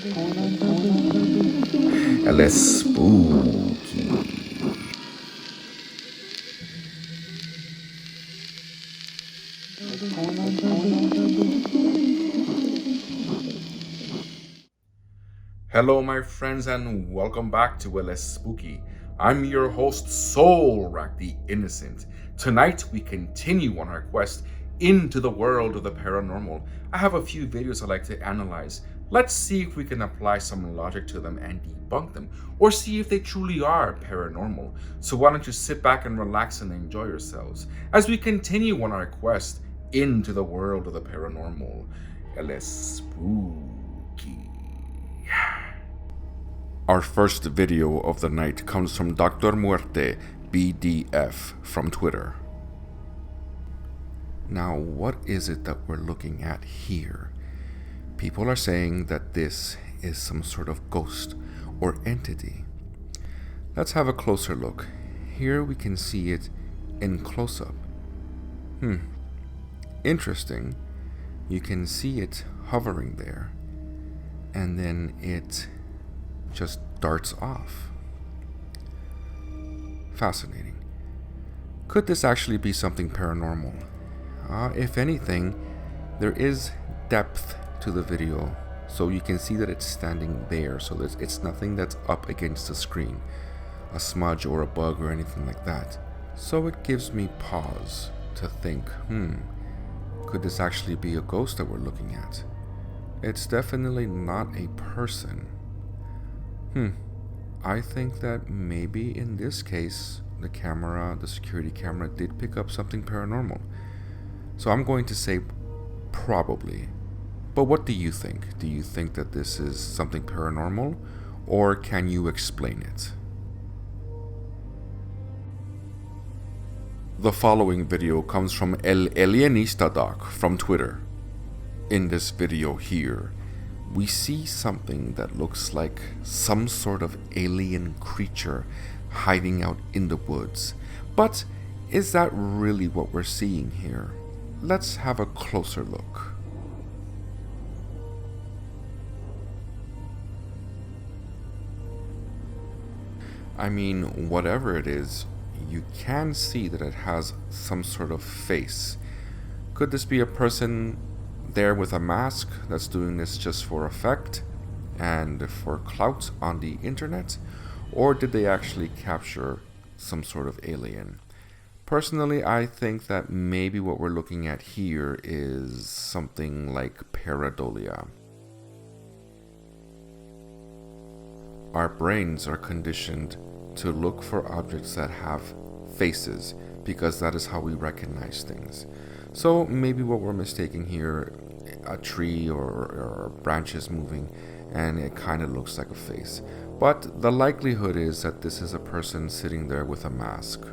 El Espooky. Hello, my friends, and welcome back to El Espooky. I'm your host, Soul Rack the Innocent. Tonight, we continue on our quest into the world of the paranormal. I have a few videos I'd like to analyze. Let's see if we can apply some logic to them and debunk them, or see if they truly are paranormal. So why don't you sit back and relax and enjoy yourselves as we continue on our quest into the world of the paranormal. El Espooky. Our first video of the night comes from Dr. Muerte BDF from Twitter. Now, what is it that we're looking at here? People are saying that this is some sort of ghost or entity. Let's have a closer look. Here we can see it in close-up. Interesting. You can see it hovering there, and then it just darts off. Fascinating. Could this actually be something paranormal? If anything, there is depth to the video, so you can see that it's standing there, so it's nothing that's up against the screen, a smudge or a bug or anything like that. So it gives me pause to think, could this actually be a ghost that we're looking at? It's definitely not a person. I think that maybe in this case, the security camera did pick up something paranormal. So I'm going to say probably. But what do you think? Do you think that this is something paranormal, or can you explain it? The following video comes from El Alienista Doc from Twitter. In this video here, we see something that looks like some sort of alien creature hiding out in the woods. But is that really what we're seeing here? Let's have a closer look. I mean, whatever it is, you can see that it has some sort of face. Could this be a person there with a mask that's doing this just for effect and for clout on the internet? Or did they actually capture some sort of alien? Personally, I think that maybe what we're looking at here is something like pareidolia. Our brains are conditioned to look for objects that have faces because that is how we recognize things. So maybe what we're mistaking here, a tree or branches moving, and it kind of looks like a face. But the likelihood is that this is a person sitting there with a mask.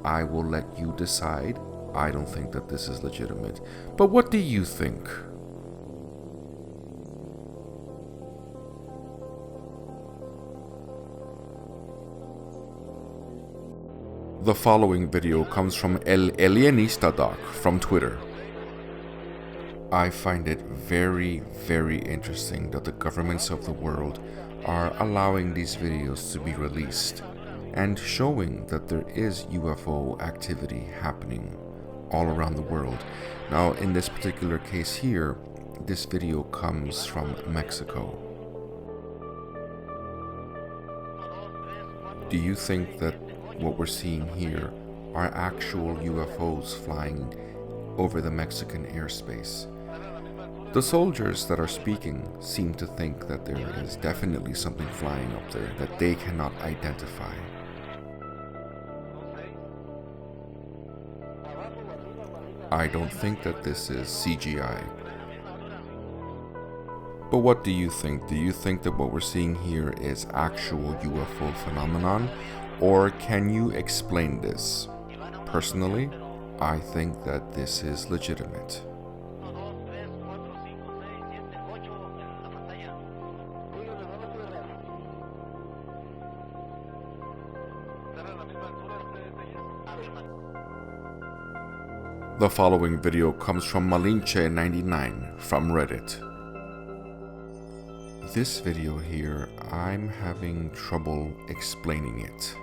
I will let you decide. I don't think that this is legitimate. But what do you think? The following video comes from El Alienista Doc from Twitter. I find it very, very interesting that the governments of the world are allowing these videos to be released and showing that there is UFO activity happening all around the world. Now, in this particular case here, this video comes from Mexico. Do you think that what we're seeing here are actual UFOs flying over the Mexican airspace? The soldiers that are speaking seem to think that there is definitely something flying up there that they cannot identify. I don't think that this is CGI. But what do you think? Do you think that what we're seeing here is actual UFO phenomenon? Or can you explain this? Personally, I think that this is legitimate. The following video comes from Malinche99 from Reddit. This video here, I'm having trouble explaining it.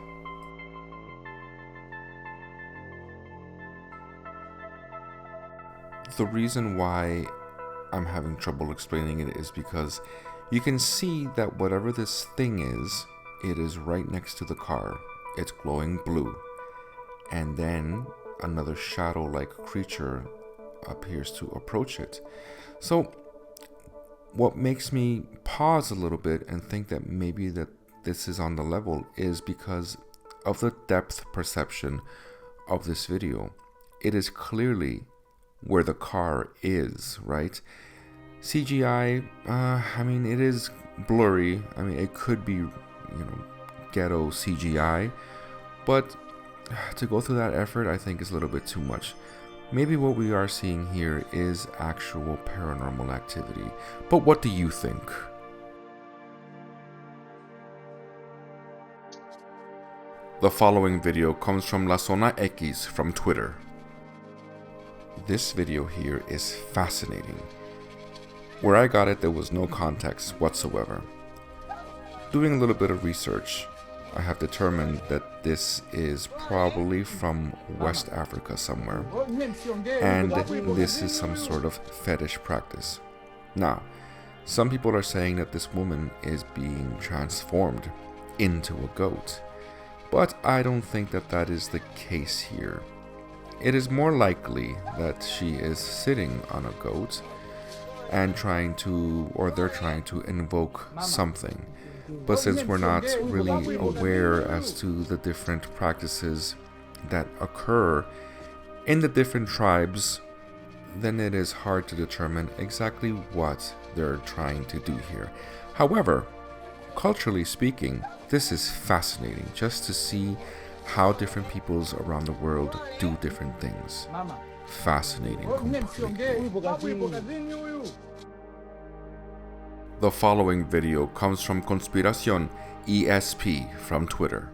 The reason why I'm having trouble explaining it is because you can see that whatever this thing is, it is right next to the car. It's glowing blue. And then another shadow-like creature appears to approach it. So what makes me pause a little bit and think that maybe that this is on the level is because of the depth perception of this video. It is clearly where the car is, right? CGI, I mean, it is blurry. I mean, it could be, ghetto CGI, but to go through that effort, I think is a little bit too much. Maybe what we are seeing here is actual paranormal activity. But what do you think? The following video comes from La Zona X from Twitter. This video here is fascinating. Where I got it, there was no context whatsoever. Doing a little bit of research, I have determined that this is probably from West Africa somewhere, and this is some sort of fetish practice. Now, some people are saying that this woman is being transformed into a goat, but I don't think that that is the case here. It is more likely that she is sitting on a goat and they're trying to invoke something. But since we're not really aware as to the different practices that occur in the different tribes, then it is hard to determine exactly what they're trying to do here. However, culturally speaking, this is fascinating just to see how different peoples around the world do different things. Fascinating completely. The following video comes from Conspiración ESP from Twitter.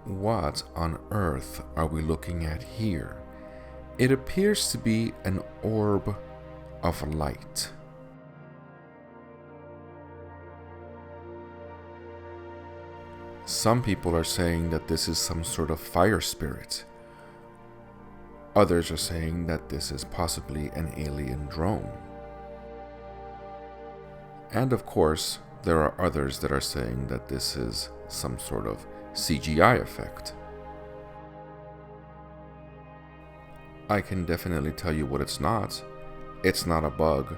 What on earth are we looking at here? It appears to be an orb of light. Some people are saying that this is some sort of fire spirit. Others are saying that this is possibly an alien drone. And of course, there are others that are saying that this is some sort of CGI effect. I can definitely tell you what it's not. It's not a bug.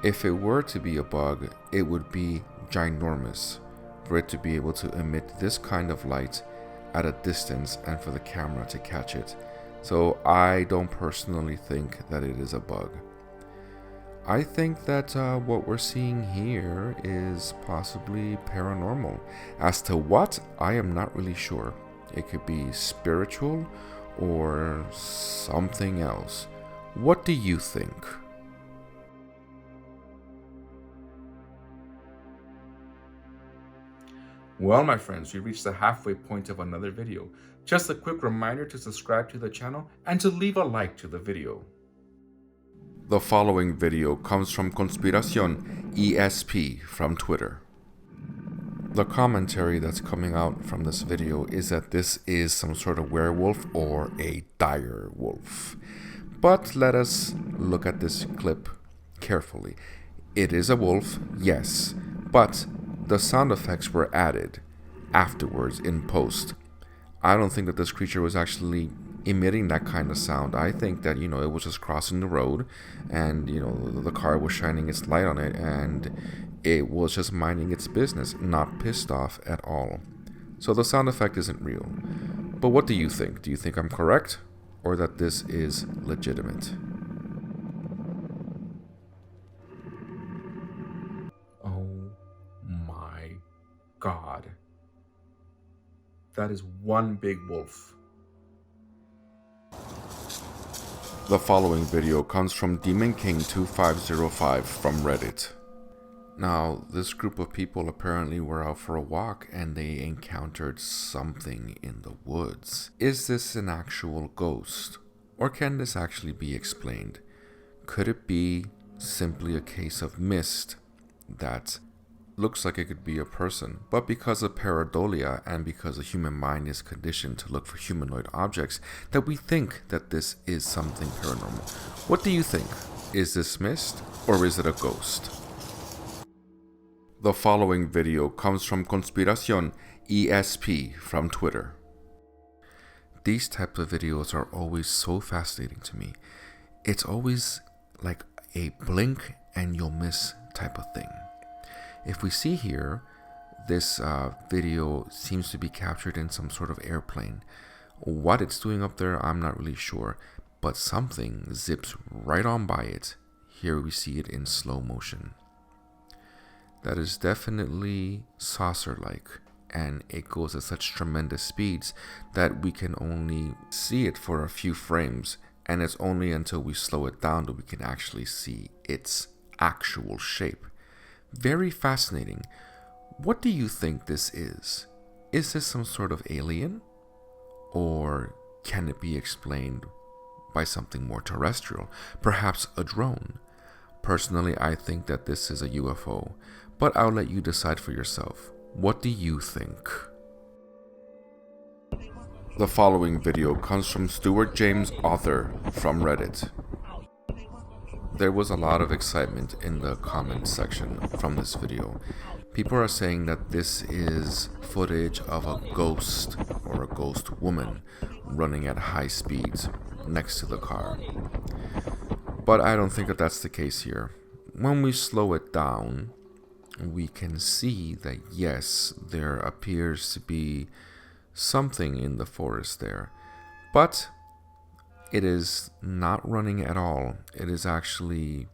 If it were to be a bug, it would be ginormous for it to be able to emit this kind of light at a distance and for the camera to catch it. So I don't personally think that it is a bug. I think that what we're seeing here is possibly paranormal. As to what, I am not really sure. It could be spiritual or something else. What do you think? Well, my friends, we reached the halfway point of another video. Just a quick reminder to subscribe to the channel and to leave a like to the video. The following video comes from Conspiración ESP from Twitter. The commentary that's coming out from this video is that this is some sort of werewolf or a dire wolf. But let us look at this clip carefully. It is a wolf, yes, but the sound effects were added afterwards in post. I don't think that this creature was actually emitting that kind of sound. I think that, it was just crossing the road and, the car was shining its light on it and it was just minding its business, not pissed off at all. So the sound effect isn't real. But what do you think? Do you think I'm correct or that this is legitimate? Oh my God. That is one big wolf. The following video comes from Demon King 2505 from Reddit. Now, this group of people apparently were out for a walk and they encountered something in the woods. Is this an actual ghost? Or can this actually be explained? Could it be simply a case of mist that looks like it could be a person, but because of pareidolia and because the human mind is conditioned to look for humanoid objects, that we think that this is something paranormal? What do you think? Is this mist or is it a ghost? The following video comes from Conspiración ESP from Twitter. These types of videos are always so fascinating to me. It's always like a blink and you'll miss type of thing. If we see here, this video seems to be captured in some sort of airplane. What it's doing up there, I'm not really sure, but something zips right on by it. Here we see it in slow motion. That is definitely saucer-like, and it goes at such tremendous speeds that we can only see it for a few frames, and it's only until we slow it down that we can actually see its actual shape. Very fascinating. What do you think this is? Is this some sort of alien? Or can it be explained by something more terrestrial? Perhaps a drone? Personally, I think that this is a UFO, but I'll let you decide for yourself. What do you think? The following video comes from Stuart James Author from Reddit. There was a lot of excitement in the comment section from this video. People are saying that this is footage of a ghost or a ghost woman running at high speeds next to the car. But I don't think that that's the case here. When we slow it down, we can see that yes, there appears to be something in the forest there. But it is not running at all. It is actually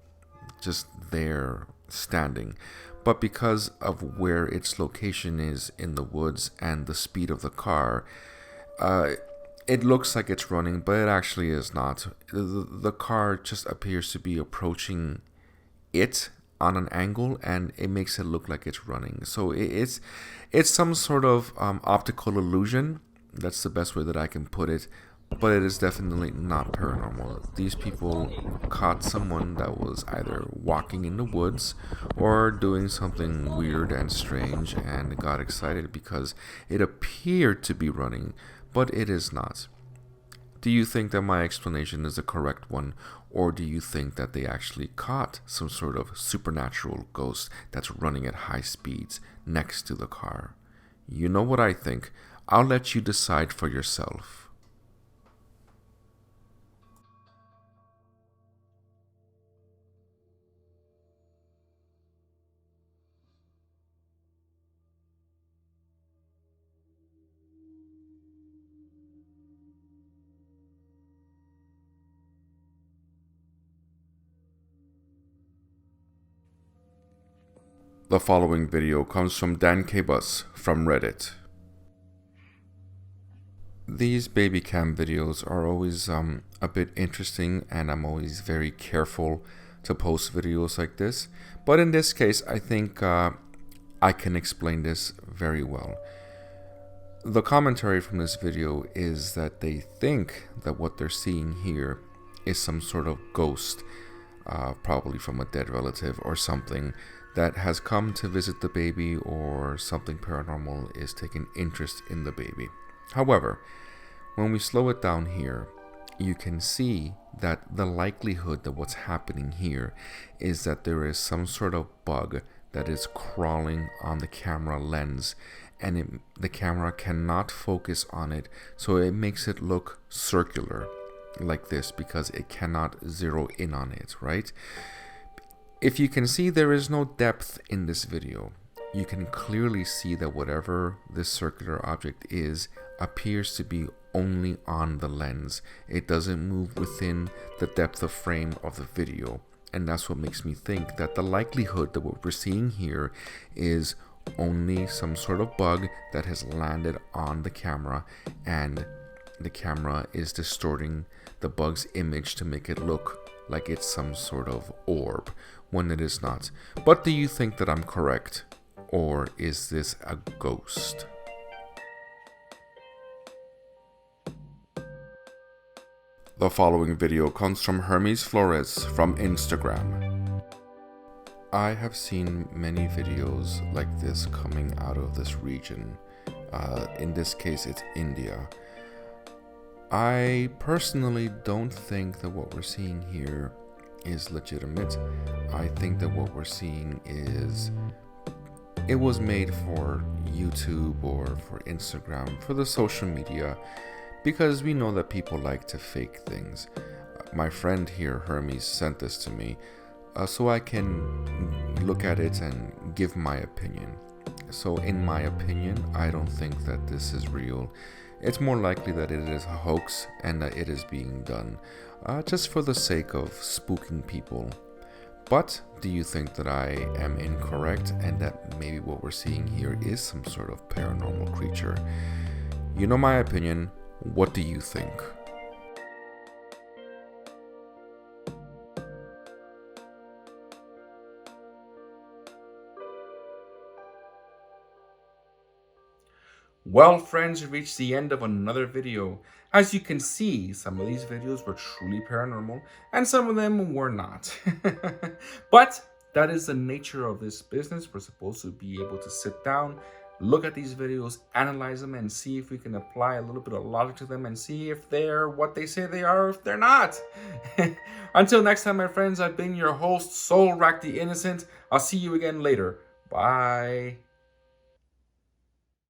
just there standing. But because of where its location is in the woods and the speed of the car, it looks like it's running, but it actually is not. The car just appears to be approaching it on an angle, and it makes it look like it's running. So it's some sort of optical illusion. That's the best way that I can put it. But it is definitely not paranormal. These people caught someone that was either walking in the woods or doing something weird and strange and got excited because it appeared to be running, but it is not. Do you think that my explanation is the correct one, or do you think that they actually caught some sort of supernatural ghost that's running at high speeds next to the car? You know what I think. I'll let you decide for yourself. The following video comes from Dan K-Bus from Reddit. These baby cam videos are always a bit interesting, and I'm always very careful to post videos like this. But in this case, I think I can explain this very well. The commentary from this video is that they think that what they're seeing here is some sort of ghost, probably from a dead relative or something, that has come to visit the baby, or something paranormal is taking interest in the baby. However, when we slow it down here, you can see that the likelihood that what's happening here is that there is some sort of bug that is crawling on the camera lens, and the camera cannot focus on it, so it makes it look circular like this because it cannot zero in on it, right? If you can see, there is no depth in this video. You can clearly see that whatever this circular object is appears to be only on the lens. It doesn't move within the depth of frame of the video. And that's what makes me think that the likelihood that what we're seeing here is only some sort of bug that has landed on the camera, and the camera is distorting the bug's image to make it look like it's some sort of orb when it is not. But do you think that I'm correct, or is this a ghost? The following video comes from Hermes Flores from Instagram. I have seen many videos like this coming out of this region. In this case, it's India. I personally don't think that what we're seeing here is legitimate. I think that what we're seeing is it was made for YouTube or for Instagram, for the social media, because we know that people like to fake things. My friend here, Hermes, sent this to me so I can look at it and give my opinion. So in my opinion, I don't think that this is real. It's more likely that it is a hoax and that it is being done just for the sake of spooking people. But do you think that I am incorrect and that maybe what we're seeing here is some sort of paranormal creature? You know my opinion. What do you think? Well, friends, we reached the end of another video. As you can see, some of these videos were truly paranormal, and some of them were not. But that is the nature of this business. We're supposed to be able to sit down, look at these videos, analyze them, and see if we can apply a little bit of logic to them and see if they're what they say they are or if they're not. Until next time, my friends, I've been your host, Soul Rack the Innocent. I'll see you again later. Bye.